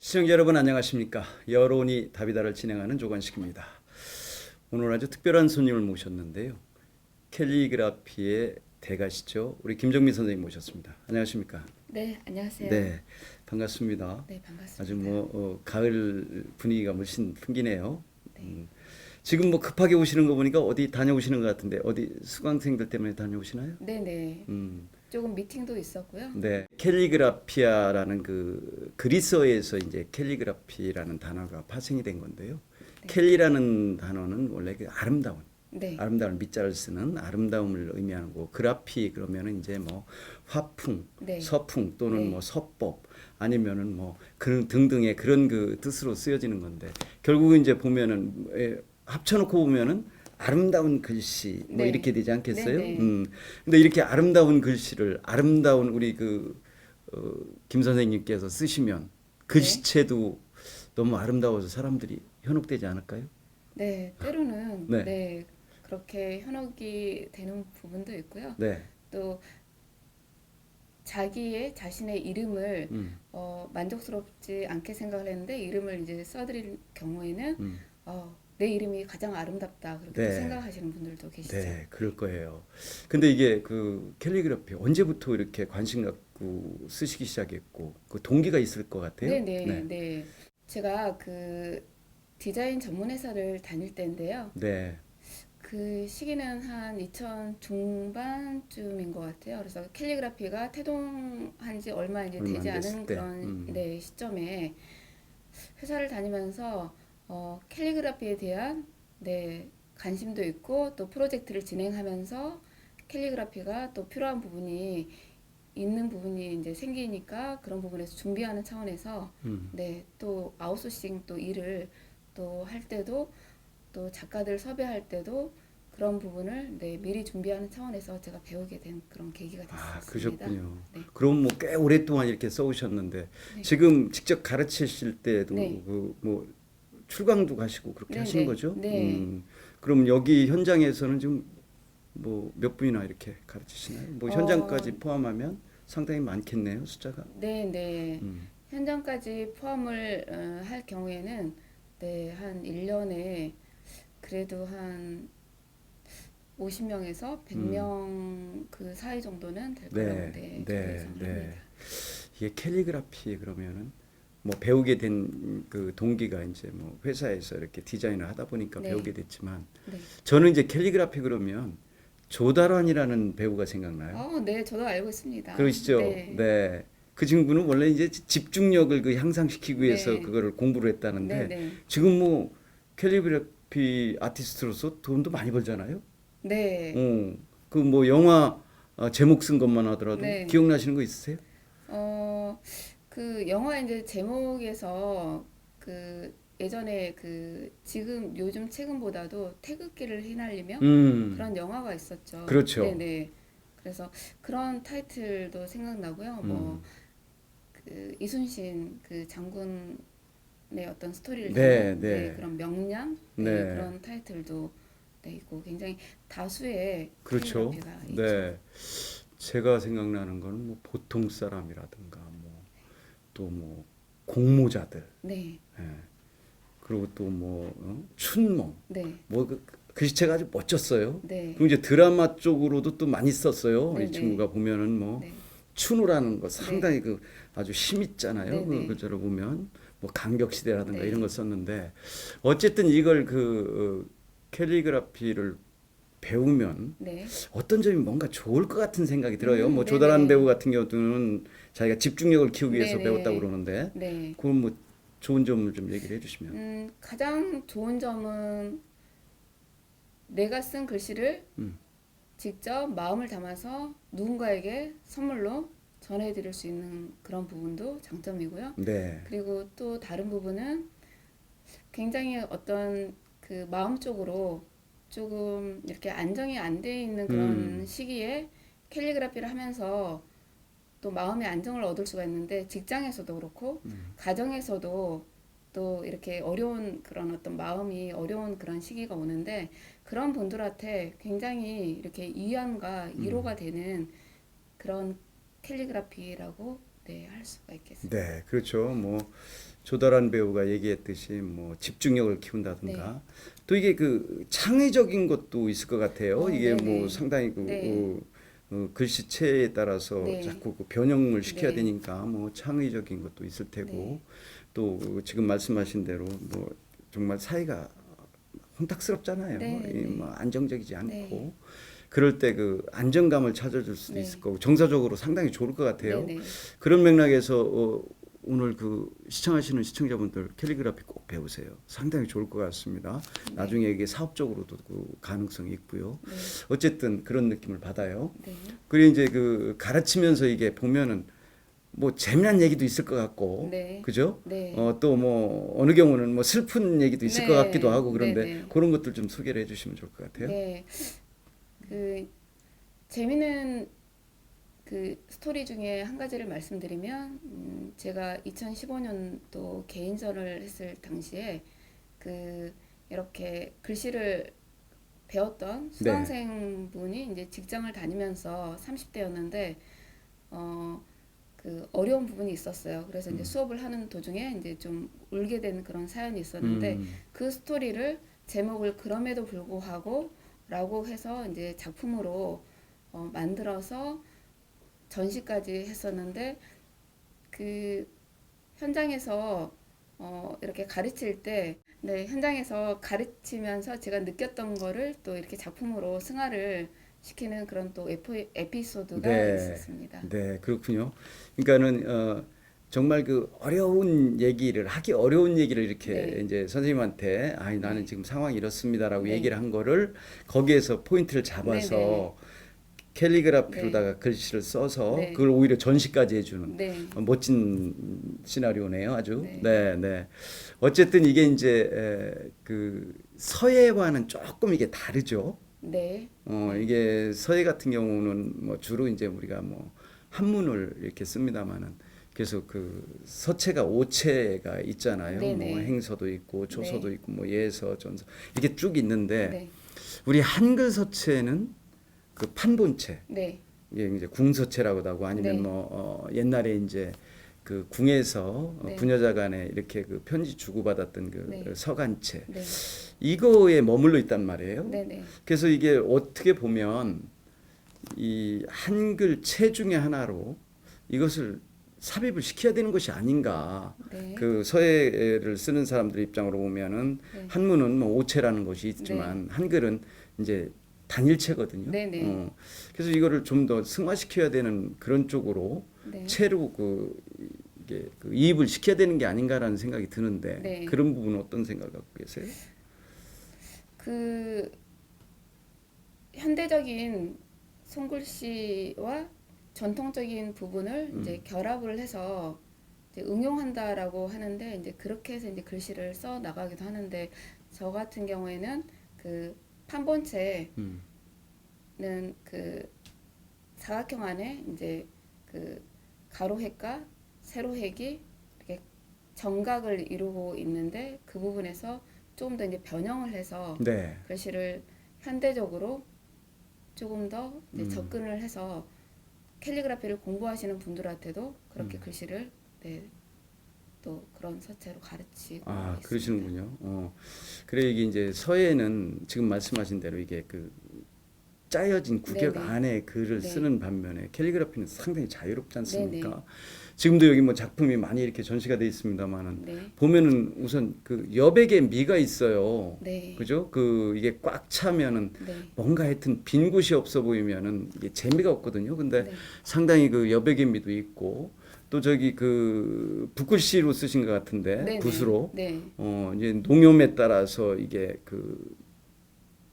시청자 여러분 안녕하십니까? 여론이 답이다를 진행하는 조관식입니다. 오늘 아주 특별한 손님을 모셨는데요. 캘리그라피의 대가시죠. 우리 김정민 선생님 모셨습니다. 안녕하십니까? 네, 안녕하세요. 네, 반갑습니다. 네, 반갑습니다. 아주 가을 분위기가 물씬 풍기네요. 네. 지금 급하게 오시는 거 보니까 어디 다녀오시는 것 같은데 어디 수강생들 때문에 다녀오시나요? 네. 음, 조금 미팅도 있었고요. 네, 캘리그라피아라는 그 그리스어에서 이제 캘리그라피라는 단어가 파생이 된 건데요. 네. 캘리라는 단어는 원래 그 네. 아름다운 밑자를 쓰는 아름다움을 의미하고 그라피 그러면은 이제 화풍, 네. 서풍 또는 네. 서법 아니면은 그런 등등의 그런 그 뜻으로 쓰여지는 건데 결국은 이제 보면은 합쳐놓고 보면은 아름다운 글씨 네. 이렇게 되지 않겠어요? 네, 네. 근데 이렇게 아름다운 글씨를 아름다운 우리 김 선생님께서 쓰시면 글씨체도 너무 아름다워서 사람들이 현혹되지 않을까요? 네, 때로는 네, 네, 그렇게 현혹이 되는 부분도 있고요. 네, 또 자신의 이름을 만족스럽지 않게 생각을 했는데 이름을 이제 써드릴 경우에는 음, 내 이름이 가장 아름답다 그렇게 또 네, 생각하시는 분들도 계시죠. 네, 그럴 거예요. 근데 이게 그 캘리그라피 언제부터 이렇게 관심 갖고 쓰시기 시작했고 그 동기가 있을 것 같아요? 네, 네, 네, 네. 제가 그 디자인 전문 회사를 다닐 때인데요. 네, 그 시기는 한 2000 중반쯤인 것 같아요. 그래서 캘리그라피가 태동한 지 얼마 이제 얼마 되지 안 됐을 않은 때, 그런 네, 시점에 회사를 다니면서 캘리그라피에 대한 네, 관심도 있고 또 프로젝트를 진행하면서 캘리그라피가 또 필요한 부분이 있는 부분이 이제 생기니까 그런 부분에서 준비하는 차원에서 네, 또 아웃소싱 또 일을 또 할 때도 또 작가들 섭외할 때도 그런 부분을 네, 미리 준비하는 차원에서 제가 배우게 된 그런 계기가 아, 됐었습니다. 그러셨군요. 네. 그럼 꽤 오랫동안 이렇게 써오셨는데 네. 지금 직접 가르치실 때도 네. 출강도 가시고 그렇게 네, 하시는 네. 거죠? 네. 그럼 여기 현장에서는 지금 몇 분이나 이렇게 가르치시나요? 어, 현장까지 포함하면 상당히 많겠네요, 숫자가. 네, 네. 음, 현장까지 포함을 할 경우에는 네, 한 1년에 그래도 한 50명에서 음, 100명 그 사이 정도는 될 거라고 네, 네, 저는 네, 예상을 네. 합니다. 이게 캘리그라피 그러면은 배우게 된 그 동기가 이제 회사에서 이렇게 디자인을 하다 보니까 네. 배우게 됐지만 네. 저는 이제 캘리그라피 그러면 조달환이라는 배우가 생각나요. 네, 저도 알고 있습니다. 그러시죠? 네. 네. 그 친구는 원래 이제 집중력을 향상시키기 위해서 네. 그거를 공부를 네, 했다는데 네. 지금 캘리그라피 아티스트로서 돈도 많이 벌잖아요. 네. 그 영화 제목 쓴 것만 하더라도 네. 기억나시는 거 있으세요? 어, 그 영화 이제 제목에서 그 예전에 그 지금 요즘 최근보다도 태극기를 휘날리며 그런 영화가 있었죠. 그렇죠. 네네. 그래서 그런 타이틀도 생각나고요. 뭐 음, 그 이순신 그 장군의 어떤 스토리를 네, 담은 네, 네, 그런 명량 네, 네, 그런 타이틀도 네, 있고 굉장히 다수의 그렇죠. 캘리그라피가 있죠. 네, 제가 생각나는 거는 보통 사람이라든가 또 공모자들, 네, 예. 그리고 또 춘몽, 네, 글씨체가 아주 멋졌어요. 네, 그리고 이제 드라마 쪽으로도 또 많이 썼어요. 네, 이 네, 친구가 보면은 네, 춘우라는 거 네, 상당히 아주 힘 있잖아요. 네, 네, 글자로 보면 강격시대라든가 이런 거 네, 썼는데 어쨌든 이걸 캘리그라피를 배우면 네, 어떤 점이 뭔가 좋을 것 같은 생각이 들어요. 네, 조달한 배우 네, 같은 경우는 자기가 집중력을 키우기 네, 위해서 배웠다고 네, 그러는데 네. 그건 좋은 점을 좀 얘기를 해주시면. 가장 좋은 점은 내가 쓴 글씨를 음, 직접 마음을 담아서 누군가에게 선물로 전해드릴 수 있는 그런 부분도 장점이고요. 네, 그리고 또 다른 부분은 굉장히 어떤 그 마음적으로 조금 이렇게 안정이 안 돼 있는 그런 음, 시기에 캘리그라피를 하면서 또 마음의 안정을 얻을 수가 있는데 직장에서도 그렇고 가정에서도 또 이렇게 어려운 그런 어떤 마음이 어려운 그런 시기가 오는데 그런 분들한테 굉장히 이렇게 위안과 위로가 되는 그런 캘리그라피라고 네, 할 수가 있겠습니다. 네, 그렇죠. 뭐 조달한 배우가 얘기했듯이 뭐 집중력을 키운다든가 네. 또 이게 그 창의적인 것도 있을 것 같아요. 이게 뭐 네네. 상당히 네. 글씨체에 따라서 네. 자꾸 그 변형을 시켜야 네. 되니까 뭐 창의적인 것도 있을 네. 테고 또 지금 말씀하신 대로 뭐 정말 사이가 혼탁스럽잖아요. 네. 이 네. 뭐 안정적이지 네. 않고 그럴 때 그 안정감을 찾아줄 수도 있을 네. 거고 정서적으로 상당히 좋을 것 네. 같아요. 네. 그런 맥락에서 오늘 그 시청하시는 시청자분들 캘리그라피 꼭 배우세요. 상당히 좋을 것 같습니다. 네. 나중에 이게 사업적으로도 그 가능성이 있고요. 네. 어쨌든 그런 느낌을 받아요. 네. 그리고 이제 그 가르치면서 이게 보면은 뭐 재미난 얘기도 있을 것 같고, 네. 그죠? 네. 또 뭐 어느 경우는 뭐 슬픈 얘기도 있을 것 같기도 하고 네. 그런데 네. 그런 것들 좀 소개를 해주시면 좋을 것 같아요. 네. 그 재미있는 그 스토리 중에 한 가지를 말씀드리면 제가 2015년도 개인전을 했을 당시에 그 이렇게 글씨를 배웠던 네. 수강생분이 이제 직장을 다니면서 30대였는데 그 어려운 부분이 있었어요. 그래서 이제 수업을 하는 도중에 이제 좀 울게 된 그런 사연이 있었는데 그 스토리를 제목을 그럼에도 불구하고 라고 해서 이제 작품으로 만들어서 전시까지 했었는데 그 현장에서 이렇게 가르칠 때 네, 현장에서 가르치면서 제가 느꼈던 거를 또 이렇게 작품으로 승화를 시키는 그런 또 에피소드가 네, 있었습니다. 네, 그렇군요. 그러니까는 정말 그 어려운 얘기를 하기 어려운 얘기를 이렇게 네. 이제 선생님한테 나는 네. 지금 상황이 이렇습니다라고 네. 얘기를 한 거를 거기에서 포인트를 네, 잡아서 네. 캘리그라피로다가 글씨를 써서 네. 그걸 오히려 전시까지 해주는 네. 멋진 시나리오네요, 아주. 네. 네, 네. 어쨌든 이게 이제 그 서예와는 조금 이게 다르죠. 네. 네. 이게 서예 같은 경우는 뭐 주로 이제 우리가 뭐 한문을 이렇게 씁니다마는 그래서 그 서체가 오체가 있잖아요. 네, 뭐 네. 행서도 있고 조서도 네. 있고 뭐 예서, 전서 이게 쭉 있는데 네. 우리 한글 서체는 그 판본체 네. 이게 이제 궁서체라고도 하고 아니면 네. 뭐 옛날에 이제 그 궁에서 네. 부녀자 간에 이렇게 그 편지 주고받았던 그 네. 서간체 네. 이거에 머물러 있단 말이에요. 네. 네. 그래서 이게 어떻게 보면 이 한글 체 중에 하나로 이것을 삽입을 시켜야 되는 것이 아닌가. 네. 그 서예를 쓰는 사람들 입장으로 보면은 네. 한문은 뭐 오체라는 것이 있지만 한글은 이제 단일체거든요. 네. 네. 그래서 이거를 좀 더 승화시켜야 되는 그런 쪽으로 네. 체로 이게 그 이입을 시켜야 되는 게 아닌가라는 생각이 드는데 네. 그런 부분은 어떤 생각을 갖고 계세요? 그 현대적인 손글씨와 전통적인 부분을 이제 결합을 해서 이제 응용한다라고 하는데 이제 그렇게 해서 이제 글씨를 써 나가기도 하는데 저 같은 경우에는 그 판본체는 그 사각형 안에 이제 그 가로획과 세로획이 이렇게 정각을 이루고 있는데 그 부분에서 조금 더 이제 변형을 해서 네. 글씨를 현대적으로 조금 더 이제 접근을 해서 캘리그라피를 공부하시는 분들한테도 그렇게 글씨를 네, 또 그런 서체로 가르치고 있습니다. 그러시는군요. 그래 이게 이제 서예는 지금 말씀하신 대로 이게 그 짜여진 구격 네네. 안에 글을 네. 쓰는 반면에 캘리그라피는 상당히 자유롭지 않습니까? 네네. 지금도 여기 뭐 작품이 많이 이렇게 전시가 돼 있습니다만은 네. 보면은 우선 그 여백의 미가 있어요. 네. 그죠? 그 이게 꽉 차면은 네. 뭔가 하여튼 빈 곳이 없어 보이면은 이게 재미가 없거든요. 근데 네. 상당히 그 여백의 미도 있고 또 저기 그 붓글씨로 쓰신 것 같은데 네네. 붓으로 네. 이제 농염에 따라서 이게 그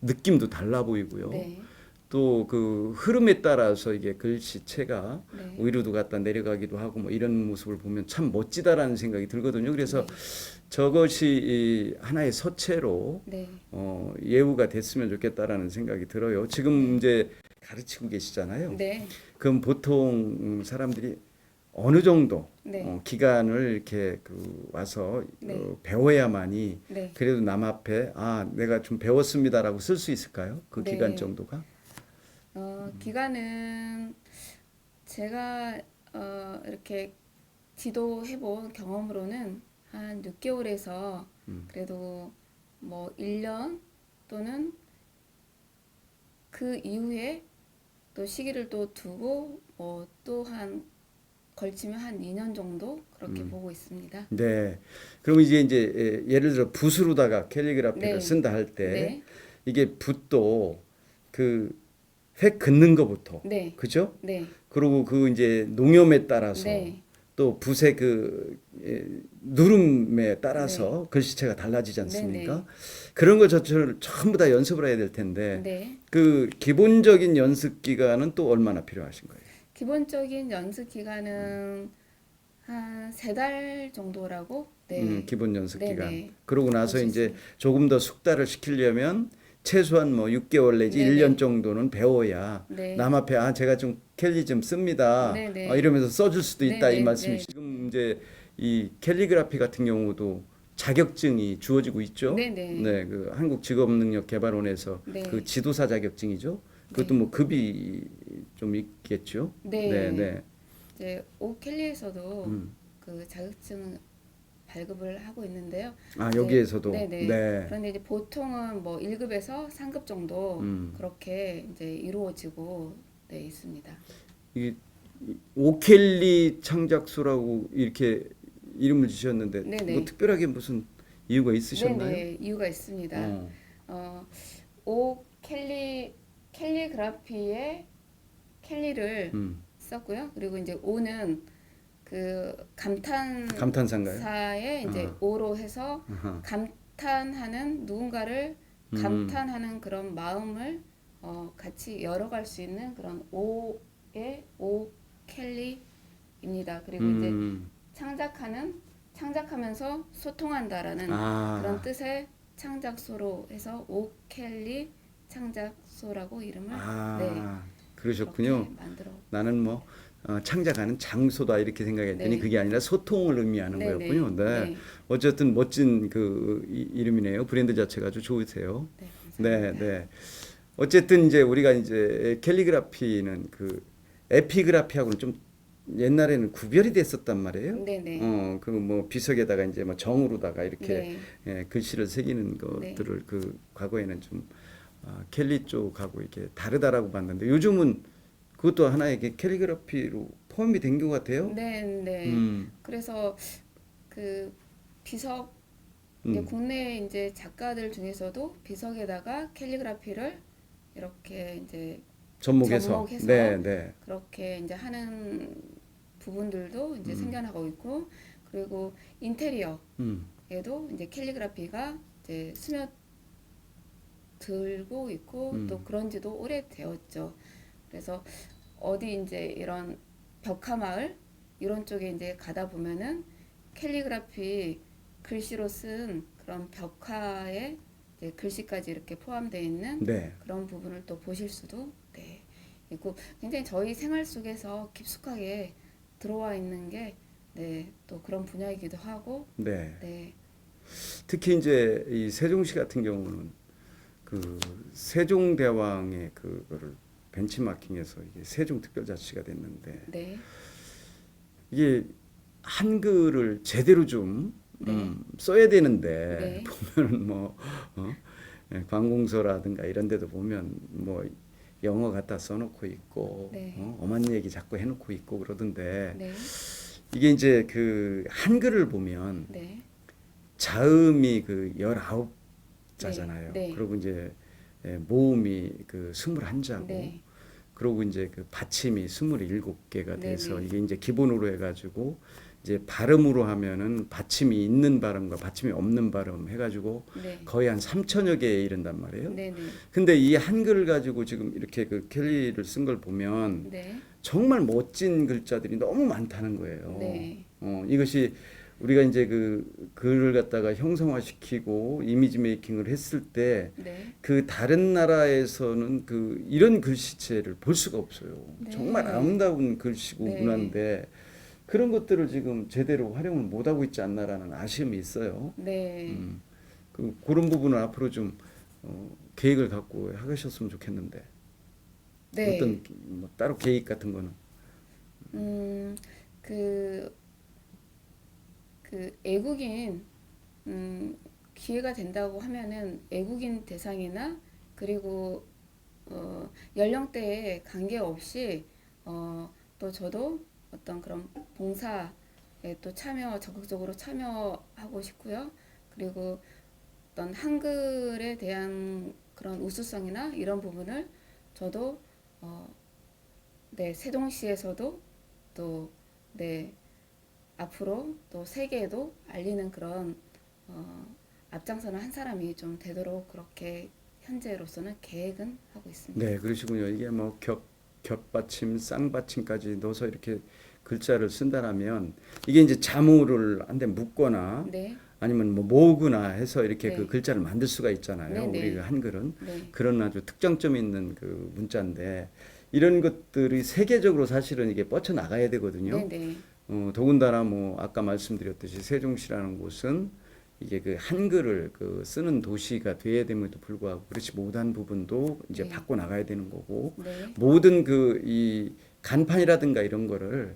느낌도 달라 보이고요. 네. 또 그 흐름에 따라서 이게 글씨체가 네. 위로도 갔다 내려가기도 하고 뭐 이런 모습을 보면 참 멋지다라는 생각이 들거든요. 그래서 네. 저것이 이 하나의 서체로 네. 예우가 됐으면 좋겠다라는 생각이 들어요. 지금 이제 가르치고 계시잖아요. 네. 그럼 보통 사람들이 어느 정도 네. 기간을 이렇게 그 와서 네. 배워야만이 네. 그래도 남 앞에 내가 좀 배웠습니다라고 쓸 수 있을까요? 그 네. 기간 정도가? 기간은 제가 이렇게 지도해본 경험으로는 한 6개월에서 그래도 뭐 1년 또는 그 이후에 또 시기를 또 두고 뭐 또 한 걸치면 한 2년 정도 그렇게 보고 있습니다. 네. 그럼 이제 예를 들어 붓으로다가 캘리그라피를 네. 쓴다 할 때 네. 이게 붓도 그 획 긋는 거부터 네. 그죠? 네. 그리고 그 이제 농염에 따라서 네. 또 붓의 그 누름에 따라서 네. 글씨체가 달라지지 네. 않습니까? 그런 거 저를 전부 다 연습을 해야 될 텐데 네. 그 기본적인 연습 기간은 또 얼마나 필요하신 거예요? 기본적인 연습 기간은 한 3달 정도라고? 네. 기본 연습 네, 기간. 네. 그러고 볼 나서 수 이제 있습니다. 조금 더 숙달을 시키려면 최소한 뭐 6개월 내지 네, 1년 네. 정도는 배워야 네. 남 앞에 제가 좀 캘리 좀 씁니다. 네, 네. 이러면서 써줄 수도 네, 있다 이 네. 말씀이시죠. 지금 이제 이 캘리그라피 같은 경우도 자격증이 주어지고 있죠. 네, 네. 네, 그 한국직업능력개발원에서 네. 그 지도사 자격증이죠. 그것도 네. 뭐 급이 좀 있겠죠. 네. 네, 네. 이제 오켈리에서도 음. 그 자격증 발급을 하고 있는데요. 아, 이제 여기에서도. 네네. 네. 그런데 이제 보통은 뭐 1급에서 3급 정도 음. 그렇게 이제 이루어지고 네, 있습니다. 이 오켈리 창작소라고 이렇게 이름을 지셨는데 네네. 뭐 특별하게 무슨 이유가 있으셨나요? 네네. 이유가 있습니다. 어. 어, 캘리그라피에 캘리를 음. 썼고요. 그리고 이제 오는 그 감탄사인가요? 감탄사에 이제 아. 오로 해서 아하. 감탄하는 누군가를 음. 감탄하는 그런 마음을 같이 열어갈 수 있는 그런 오의 오 켈리입니다. 그리고 이제 음. 창작하면서 소통한다라는 그런 아. 뜻의 창작소로 해서 오 켈리 창작소라고 이름을 네, 아. 그렇게 그러셨군요. 만들어. 나는 뭐 창작하는 장소다 이렇게 생각했더니 네. 그게 아니라 소통을 의미하는 네, 거였군요. 네. 네. 네. 어쨌든 멋진 그 이름이네요. 브랜드 자체가 아주 좋으세요. 네, 네, 감사합니다. 네. 어쨌든 이제 우리가 이제 캘리그라피는 그 에피그라피하고는 좀 옛날에는 구별이 됐었단 말이에요. 네, 네. 그 뭐 비석에다가 이제 뭐 정으로다가 이렇게 네. 글씨를 새기는 네. 것들을 그 과거에는 좀 캘리 쪽하고 이렇게 다르다라고 봤는데 요즘은 그것도 하나의 캘리그라피로 포함이 된 것 같아요. 네, 네. 음, 그래서 그 비석 이제 음. 국내 이제 작가들 중에서도 비석에다가 캘리그라피를 이렇게 이제 접목해서. 접목해서 네, 네. 그렇게 이제 하는 부분들도 이제 음. 생겨나고 있고 그리고 인테리어에도 음, 이제 캘리그라피가 이제 스며들고 있고 또 그런지도 오래되었죠. 그래서 어디 이제 이런 벽화마을 이런 쪽에 이제 가다 보면은 캘리그라피 글씨로 쓴 그런 벽화에 이제 글씨까지 이렇게 포함되어 있는 네. 그런 부분을 또 보실 수도 네, 있고 굉장히 저희 생활 속에서 깊숙하게 들어와 있는 게 네, 또 그런 분야이기도 하고 네. 네, 특히 이제 이 세종시 같은 경우는 그 세종대왕의 그거를 벤치마킹해서 이게 세종특별자치가 됐는데 네, 이게 한글을 제대로 좀 네. 써야 되는데 네. 보면은 뭐 관공서라든가 이런 데도 보면 뭐 영어 갖다 써놓고 있고 네. 엄한 얘기 자꾸 해놓고 있고 그러던데 네, 이게 이제 그 한글을 보면 네, 자음이 그 19자잖아요. 네. 그리고 이제 모음이 그 21자고 네. 그리고 이제 그 받침이 27개가 네, 돼서 네. 이게 이제 기본으로 해가지고 이제 발음으로 하면은 받침이 있는 발음과 받침이 없는 발음 해가지고 네. 거의 한 3천여 개에 이른단 말이에요. 네, 네. 근데 이 한글을 가지고 지금 이렇게 그 캘리를 쓴 걸 보면 네. 정말 멋진 글자들이 너무 많다는 거예요. 네. 이것이 우리가 이제 그 글을 갖다가 형성화시키고 이미지 메이킹을 했을 때 네. 그 다른 나라에서는 그 이런 글씨체를 볼 수가 없어요. 네. 정말 아름다운 글씨고 네. 문화인데 그런 것들을 지금 제대로 활용을 못 하고 있지 않나라는 아쉬움이 있어요. 네. 그런 부분은 앞으로 좀 계획을 갖고 하셨으면 좋겠는데 네. 어떤 뭐 따로 계획 같은 거는 그 그 애국인 기회가 된다고 하면은 애국인 대상이나 그리고 연령대에 관계없이 또 저도 어떤 그런 봉사에 또 적극적으로 참여하고 싶고요. 그리고 어떤 한글에 대한 그런 우수성이나 이런 부분을 저도 네, 세종시에서도 또 네, 앞으로 또 세계에도 알리는 그런 앞장서는 한 사람이 좀 되도록 그렇게 현재로서는 계획은 하고 있습니다. 네, 그러시군요. 이게 뭐 겹받침, 쌍받침까지 넣어서 이렇게 글자를 쓴다라면 이게 이제 자무를 한데 묶거나 네, 아니면 뭐 모으거나 해서 이렇게 그 네, 글자를 만들 수가 있잖아요. 네, 우리 그 네, 한글은 네, 그런 아주 특정점 있는 그 문자인데 이런 것들이 세계적으로 사실은 이게 뻗쳐 나가야 네, 되거든요. 네, 더군다나 뭐 아까 말씀드렸듯이 세종시라는 곳은 이게 그 한글을 그 쓰는 도시가 돼야 됨에도 불구하고 그렇지 못한 부분도 이제 네, 바꿔 나가야 되는 거고 네, 모든 그 이 간판이라든가 이런 거를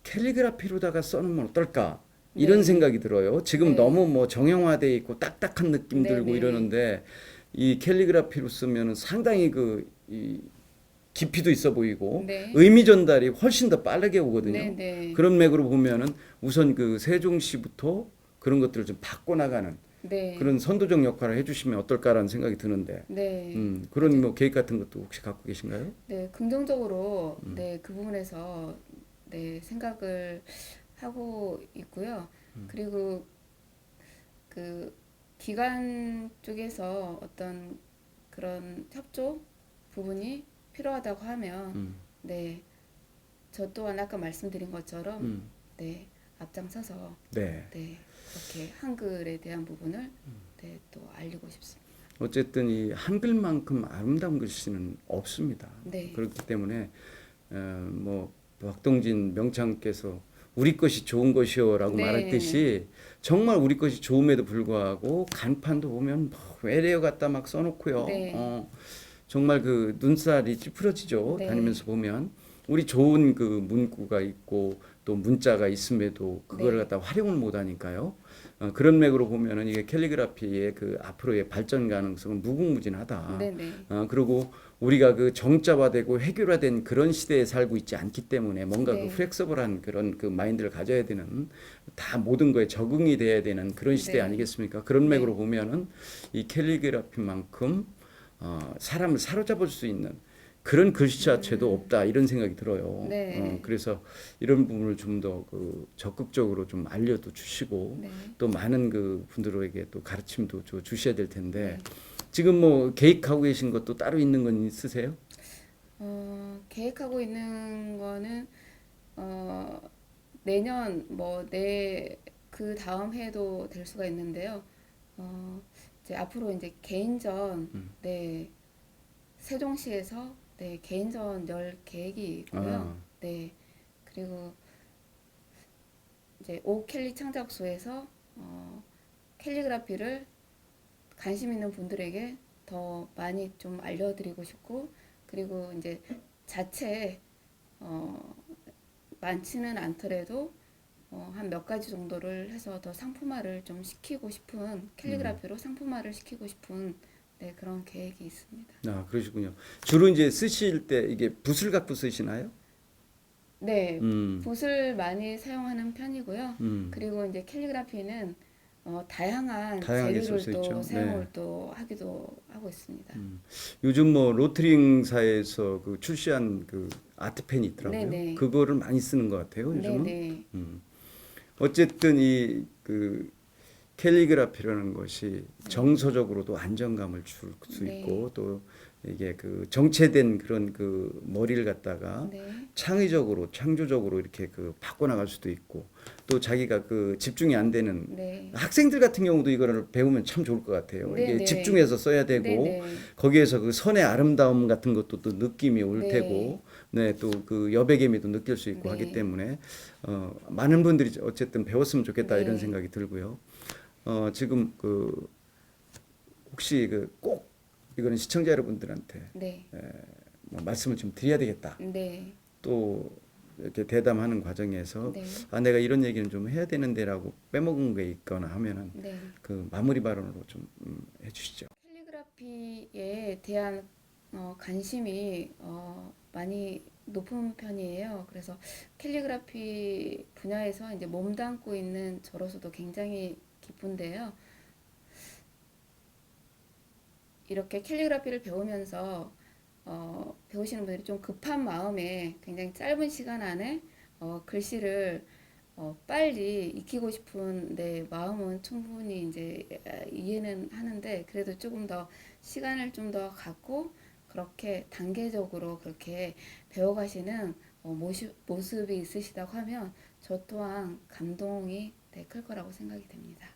캘리그라피로다가 써놓으면 어떨까 이런 네, 생각이 들어요. 지금 네, 너무 뭐 정형화돼 있고 딱딱한 느낌 네, 들고 네, 이러는데 이 캘리그라피로 쓰면은 상당히 이 깊이도 있어 보이고 네, 의미 전달이 훨씬 더 빠르게 네, 오거든요. 네, 그런 맥으로 보면은 우선 그 세종시부터 그런 것들을 좀 바꿔나가는 네, 그런 선도적 역할을 해주시면 어떨까라는 생각이 드는데, 네, 그런 뭐 계획 같은 것도 혹시 갖고 계신가요? 네, 긍정적으로 네, 그 부분에서 네, 생각을 하고 있고요. 그리고 그 기관 쪽에서 어떤 그런 협조 부분이 필요하다고 하면 음, 네, 저 또한 아까 말씀드린 것처럼 음, 네, 앞장서서 네. 네, 그렇게 한글에 대한 부분을 네, 또 알리고 싶습니다. 어쨌든 이 한글만큼 아름다운 글씨는 없습니다. 네, 그렇기 때문에 뭐 박동진 명창께서 우리 것이 좋은 것이요라고 네, 말했듯이 정말 우리 것이 좋음에도 불구하고 간판도 보면 뭐 외래어 갖다 막 써놓고요. 네, 정말 그 눈살이 찌푸려지죠. 네, 다니면서 보면 우리 좋은 그 문구가 있고 또 문자가 있음에도 그거를 네, 갖다 활용을 못 하니까요. 그런 맥으로 보면은 이게 캘리그라피의 그 앞으로의 발전 가능성은 무궁무진하다. 네, 네, 그리고 우리가 그 정자화되고 획일화된 그런 시대에 살고 있지 않기 때문에 뭔가 그 네, 플렉서블한 그런 그 마인드를 가져야 되는 다 모든 거에 적응이 돼야 되는 그런 시대 네, 아니겠습니까? 그런 맥으로 네, 보면은 이 캘리그라피만큼 사람을 사로잡을 수 있는 그런 글씨 자체도 없다 이런 생각이 들어요. 네, 그래서 이런 부분을 좀 더 그 적극적으로 좀 알려도 주시고 네, 또 많은 그 분들에게 또 가르침도 주셔야 될 텐데 네. 지금 뭐 계획하고 계신 것도 따로 있는 건 있으세요? 계획하고 있는 거는 어, 내년 그 다음 해도 될 수가 있는데요. 이제 앞으로 이제 개인전 네, 세종시에서 네, 개인전 열 계획이 있고요. 아, 네. 그리고 이제 오켈리 창작소에서 캘리그라피를 관심 있는 분들에게 더 많이 좀 알려드리고 싶고 그리고 이제 자체 어, 많지는 않더라도 한 몇 가지 정도를 해서 더 상품화를 좀 시키고 싶은 캘리그라피로 상품화를 시키고 싶은 네, 그런 계획이 있습니다. 그러시군요. 주로 이제 쓰실 때 이게 붓을 갖고 쓰시나요? 네, 음, 붓을 많이 사용하는 편이고요. 음, 그리고 이제 캘리그라피는 다양한 다양하게 쓸 재료를 수 또 있죠. 네. 사용을 또 하기도 하고 있습니다. 요즘 뭐 로트링사에서 그 출시한 그 아트펜이 있더라고요. 네네, 그거를 많이 쓰는 것 같아요. 요즘은. 네네, 어쨌든 이 그 캘리그라피라는 것이 네, 정서적으로도 안정감을 줄 수 네, 있고 또 이게 그 정체된 그런 그 머리를 갖다가 네, 창의적으로 창조적으로 이렇게 그 바꿔나갈 수도 있고 또 자기가 그 집중이 안 되는 네, 학생들 같은 경우도 이거를 배우면 참 좋을 것 같아요. 이게 네네, 집중해서 써야 되고 네네, 거기에서 그 선의 아름다움 같은 것도 또 느낌이 올 네, 테고 네, 또 그 여백의미도 느낄 수 있고 하기 네, 때문에 많은 분들이 어쨌든 배웠으면 좋겠다 이런 네, 생각이 들고요. 지금 그 혹시 그 꼭 이거는 시청자 여러분들한테 네, 뭐 말씀을 좀 드려야 되겠다. 네, 또 이렇게 대담하는 과정에서 네. 아 내가 이런 얘기는 좀 해야 되는데라고 빼먹은 게 있거나 하면은 네. 그 마무리 발언으로 좀 해주시죠. 캘리그라피에 대한 관심이 많이 높은 편이에요. 그래서 캘리그라피 분야에서 이제 몸담고 있는 저로서도 굉장히 기쁜데요. 이렇게 캘리그라피를 배우면서 배우시는 분들이 좀 급한 마음에 굉장히 짧은 시간 안에 글씨를 빨리 익히고 싶은 내 마음은 충분히 이제 이해는 하는데 그래도 조금 더 시간을 좀 더 갖고 그렇게 단계적으로 그렇게 배워가시는 모습이 있으시다고 하면 저 또한 감동이 클 거라고 생각이 됩니다.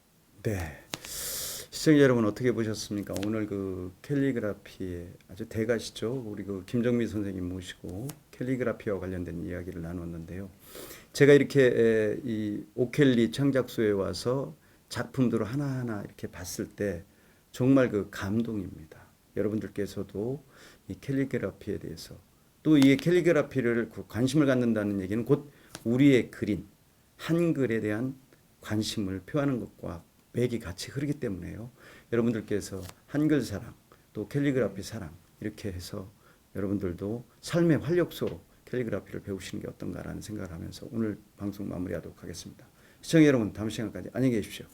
네. 시청자 여러분 어떻게 보셨습니까? 오늘 그 캘리그라피의 아주 대가시죠. 우리 그 김정미 선생님 모시고 캘리그라피와 관련된 이야기를 나눴는데요. 제가 이렇게 이 오켈리 창작소에 와서 작품들을 하나하나 이렇게 봤을 때 정말 그 감동입니다. 여러분들께서도 이 캘리그라피에 대해서 또 이 캘리그라피를 관심을 갖는다는 얘기는 곧 우리의 글인 한글에 대한 관심을 표하는 것과 맥이 같이 흐르기 때문에요. 여러분들께서 한글 사랑 또 캘리그라피 사랑 이렇게 해서 여러분들도 삶의 활력소로 캘리그라피를 배우시는 게 어떤가라는 생각을 하면서 오늘 방송 마무리하도록 하겠습니다. 시청자 여러분 다음 시간까지 안녕히 계십시오.